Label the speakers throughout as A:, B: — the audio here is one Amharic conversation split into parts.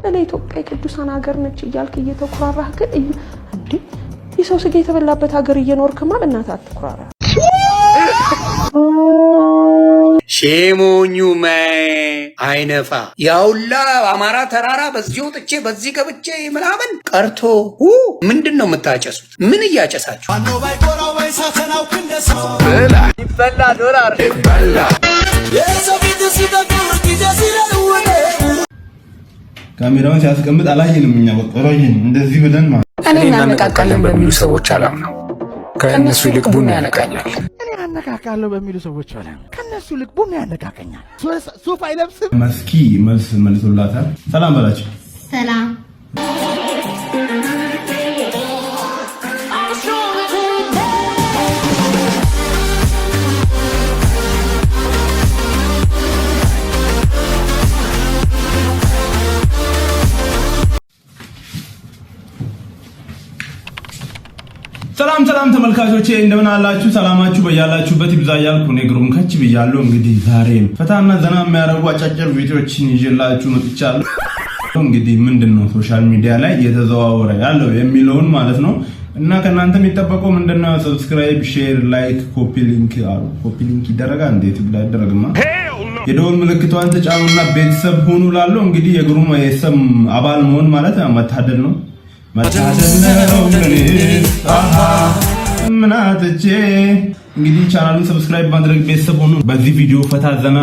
A: ለኢትዮጵያ የቅዱሳን ሀገር ነች እያልክ እየተኩራራህ ግን እንዴ የሰው ስጋ የተበላበት ሀገር እየኖርክማ በእናትህ አትኩራራ።
B: ሼሞኙ አይነፋ ያውላ አማራ ተራራ በዚህ ወጥቼ በዚህ ገብቼ ምናምን ቀርቶ ምንድነው የምታጨሱት? ምን እያጨሳችሁ? ይበላ ዶላር ይበላ
C: ካሜራውን ሲያስቀምጥ አላየንም። እኛ ወቀራየን እንደዚህ ብለን ማለት
D: እኔ እናነቃቃለን በሚሉ ሰዎች አላምነው። ከእነሱ ይልቅ ቡና ያነቃኛል።
E: እኔ አነቃቃለሁ በሚሉ ሰዎች አላምነው። ከእነሱ ይልቅ ቡና ያነቃቀኛል። ሱፍ አይለብስም።
C: መስኪ መልስ መልሶላታል። ሰላም በላችሁ።
F: ሰላም
C: ሰላም ተመልካቾቼ እንደምን አላችሁ? ሰላማችሁ በያላችሁበት ይብዛ እያልኩ እኔ ግሩም ከች ብያለሁ። እንግዲህ ዛሬም ፈታና ዘና የሚያደርጉ አጫጭር ቪዲዮዎችን ይዤላችሁ መጥቻለሁ። እንግዲህ ምንድነው ሶሻል ሚዲያ ላይ እየተዘዋወረ ያለው የሚለውን ማለት ነው እና ከእናንተ የሚጠበቀው ምንድነው ሰብስክራይብ፣ ሼር፣ ላይክ፣ ኮፒ ሊንክ ይደረጋል። እንዴት ብላ ይደረግማ? የደወል ምልክቷን ተጫኑና ቤተሰብ ሁኑ ላለው እንግዲህ የግሩም የሰም አባል መሆን ማለት መታደል ነው። ምናትቼ እንግዲህ ቻናሉን ሰብስክራይብ ማድረግ ቤተሰብ ሆኑ። በዚህ ቪዲዮ ፈታ ዘና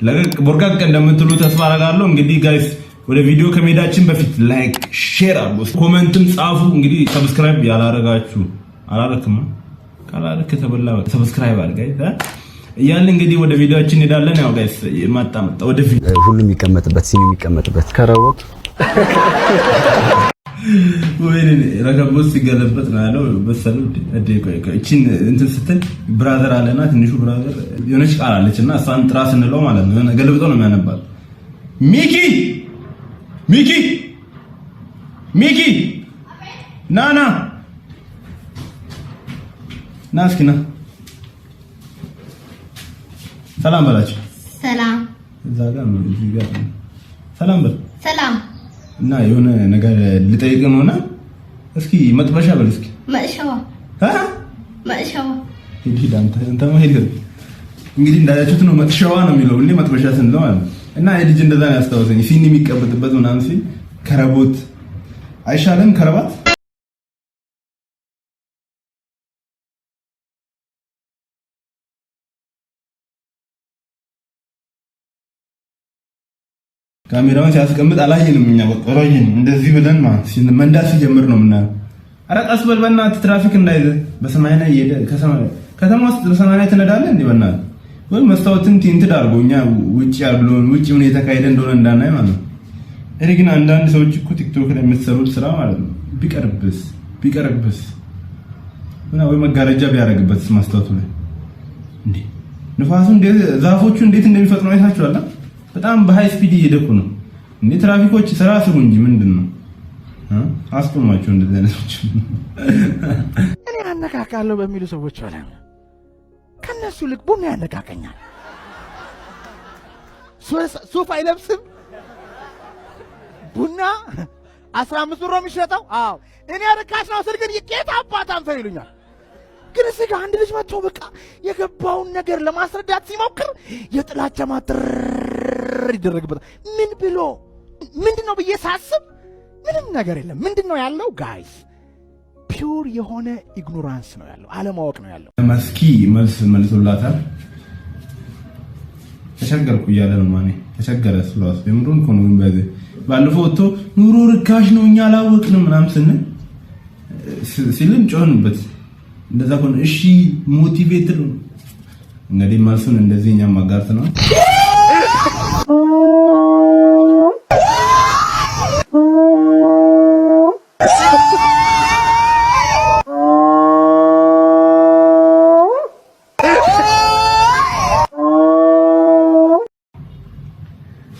C: ለቀቅ ቦርቃቅ እንደምትሉ ተስፋ አደርጋለሁ። እንግዲህ ጋይስ ወደ ቪዲዮ ከመሄዳችን በፊት ላይክ፣ ሼር አድርጉ፣ ኮሜንትም ጻፉ። እንግዲህ ሰብስክራይብ ያላረጋችሁ አላረክማ ካላረክ ተበላ ሰብስክራይብ አድርጋይታ እያልን እንግዲህ ወደ ቪዲዮአችን እንሄዳለን። ያው ጋይስ መጣ ወደ ቪዲዮ
G: ሁሉም የሚቀመጥበት ሲኒ የሚቀመጥበት ከረቦት
C: ወይኔ ረከቦት ሲገለበጥ ነው ያለው። በሰሉ እቺን እንትን ስትል ብራዘር አለና ትንሹ ብራዘር የሆነች ቃል አለችና እሷን ጥራ ስንለው ማለት ነው ገልብጦ ነው የሚያነባል። ሚኪ ናና እስኪ ና ሰላም በላችሁ።
F: ሰላም
C: እዛ ጋር ነው እዚህ ጋር ሰላም በል።
F: ሰላም
C: እና የሆነ ነገር ልጠይቅ ነውና እስኪ መጥበሻ በል እስኪ
F: መጥሻዋ
C: ሂድ አንተ መሄድ እንግዲህ እንዳያችሁት ነው መጥሻዋ ነው የሚለው ሁሌ መጥበሻ ስንለው ማለት ነው። እና የልጅ እንደዛ ነው ያስታወሰኝ። ሲኒ የሚቀበጥበት ምናምን ሲል ከረቦት አይሻልም? ከረባት ካሜራውን ሲያስቀምጥ አላየንም። እኛ ወቀራየን እንደዚህ ብለን ማለት መንዳት ሲጀምር ነው ምናምን። ኧረ ቀስ በል በእናትህ ትራፊክ እንዳይዘ በሰማይ ላይ እየሄደ ከተማ ውስጥ በሰማይ ላይ ትነዳለህ እንዴ? በእናትህ ወይ መስታወትን ቲንትድ አድርጎ እኛ ውጪ ያለውን ውጪ ምን የተካሄደ እንደሆነ እንዳናይ ማለት ነው። እኔ ግን አንዳንድ ሰዎች እኮ ቲክቶክ ላይ የምትሰሩት ስራ ማለት ነው ቢቀርብስ እና ወይ መጋረጃ ቢያደርግበትስ መስታወቱ ላይ እንዴ ንፋሱ እንዴት ዛፎቹ እንዴት እንደሚፈጥኑ አይታችኋል? በጣም በሃይ ስፒድ እየደኩ ነው እንዴ! ትራፊኮች ስራ ስሩ እንጂ ምንድነው? አስቆማቸው እንደዚህ አይነቶች።
E: እኔ አነቃቃለሁ በሚሉ ሰዎች አላምነው። ከእነሱ ይልቅ ቡና ያነቃቀኛል። ሱፍ አይለብስም። ቡና 15 ብር ነው የሚሸጠው። አዎ እኔ ርካሽ ነው ስል ግን የቄታ አባት አንተ ይሉኛል። ግን እዚህ ጋር አንድ ልጅ መጥቶ በቃ የገባውን ነገር ለማስረዳት ሲሞክር የጥላቻ ማጥር ይደረግበታል። ምን ብሎ ምንድነው ብዬ ሳስብ ምንም ነገር የለም። ምንድነው ያለው ጋይስ? ፒውር የሆነ ኢግኖራንስ ነው ያለው፣ አለማወቅ ነው ያለው።
C: መስኪ መልስ መልሶላታል። ተቸገርኩ እያለ ነው ማለት ተቸገረ ስለዋስ የምሩን ኮኑ በዚህ ባለፈው ወጥቶ ኑሮ ርካሽ ነው እኛ አላወቅንም ምናምን ስንል ሲልም ጮህንበት። እንደዛ ኮን እሺ ሞቲቬት ነው እንግዲህ መልሱን እንደዚህ እኛም ማጋርት ነው።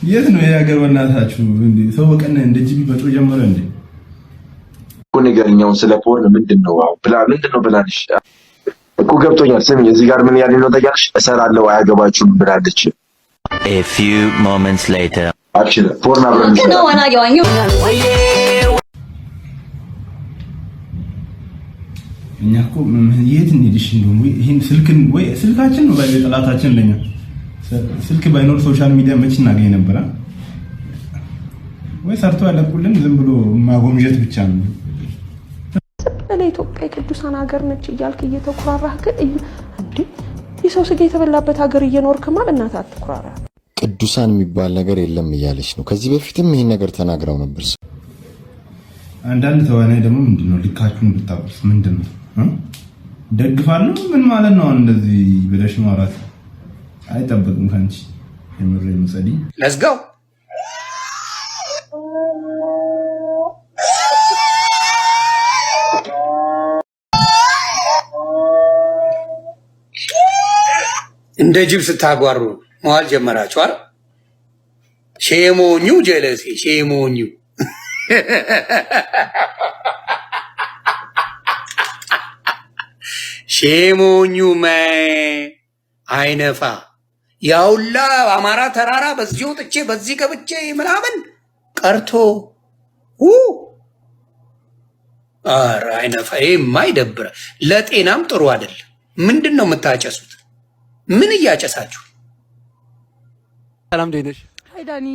C: የት ነው ያገር በእናታችሁ እንዴ? ሰው በቀን እንደ ጂቢ በጮ ጀመረ እንዴ?
H: ነገርኛውን ስለ ፖርን ምንድነው ብላለች እኮ ገብቶኛል። ስሚ እዚህ ጋር ምን ያለ ነው ታያለሽ? እሰራለሁ አያገባችሁም ብላለች።
I: A few moments later
H: አልችልም። ፖርን አብረን
C: እኛ እኮ የት እንሂድሽ እንደው ይሄን ስልካችን ነው ጠላታችን ለኛ። ስልክ ባይኖር ሶሻል ሚዲያ መች እናገኝ ነበር? ወይ ሰርቶ ያለቁልን ዝም ብሎ ማጎምጀት ብቻ ነው።
A: ለኢትዮጵያ የቅዱሳን ሀገር ነች እያልክ እየተኩራራህ ግን እንዴ የሰው ስጋ የተበላበት ሀገር እየኖርክማ በእናትህ አትኩራራ።
F: ቅዱሳን የሚባል ነገር የለም እያለች ነው። ከዚህ በፊትም ይሄን ነገር ተናግራው ነበር።
C: አንዳንድ ተዋናይ ደግሞ ምንድነው ልካችሁን ብታውቁስ ምንድነው ደግፋለሁ ምን ማለት ነው? እንደዚህ ብለሽ ማውራት አይጠበቅም ካንቺ። የምሬ መሰዲ
B: let's go እንደ ጅብ ስታጓሩ መዋል ጀመራችሁ አይደል? ሼሞኙ ጀለሴ ሼሞኙ ሼሞኙ አይነፋ ያውላ አማራ ተራራ በዚህ ወጥቼ በዚህ ገብቼ ምናምን ቀርቶ ኧረ አይነፋ። ይሄማ ይደብራል፣ ለጤናም ጥሩ አይደለም። ምንድን ነው የምታጨሱት? ምን እያጨሳችሁ?
I: ሰላም ደህና ነሽ?
A: አይ ዳኒ፣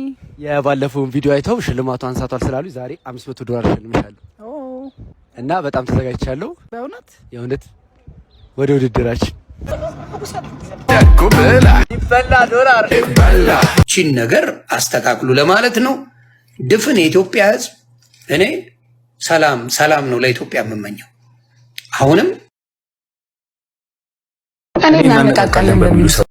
I: የባለፈውን ቪዲዮ አይተው ሽልማቱ አንሳቷል ስላሉ ዛሬ $500 ሸልምሻለሁ እና በጣም ተዘጋጅቻለሁ።
A: በእውነት
I: የእውነት ወደ ውድድራችን
B: ይበላ ዶላር ቺን ነገር አስተካክሉ ለማለት ነው። ድፍን የኢትዮጵያ ሕዝብ እኔ ሰላም ነው ለኢትዮጵያ የምመኘው። አሁንም
D: እኔ እናነቃቃለን በሚሉ ሰው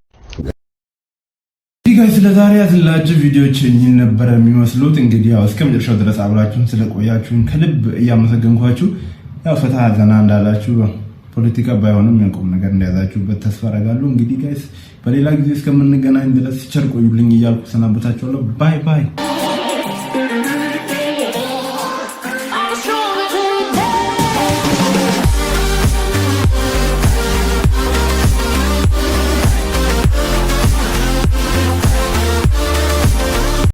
C: ጋይስ ለዛሬ ያዝላችሁ ቪዲዮዎች እኚህን ነበር የሚመስሉት። እንግዲህ ያው እስከ መጨረሻው ድረስ አብራችሁን ስለቆያችሁን ከልብ እያመሰገንኳችሁ ያው ፈታ ዘና እንዳላችሁ ፖለቲካ ባይሆንም ያቆም ነገር እንደያዛችሁበት ተስፋ አደርጋለሁ። እንግዲህ ጋይስ በሌላ ጊዜ እስከምንገናኝ ድረስ ቸር ቆዩልኝ እያልኩ ሰናበታችኋለሁ። ባይ ባይ።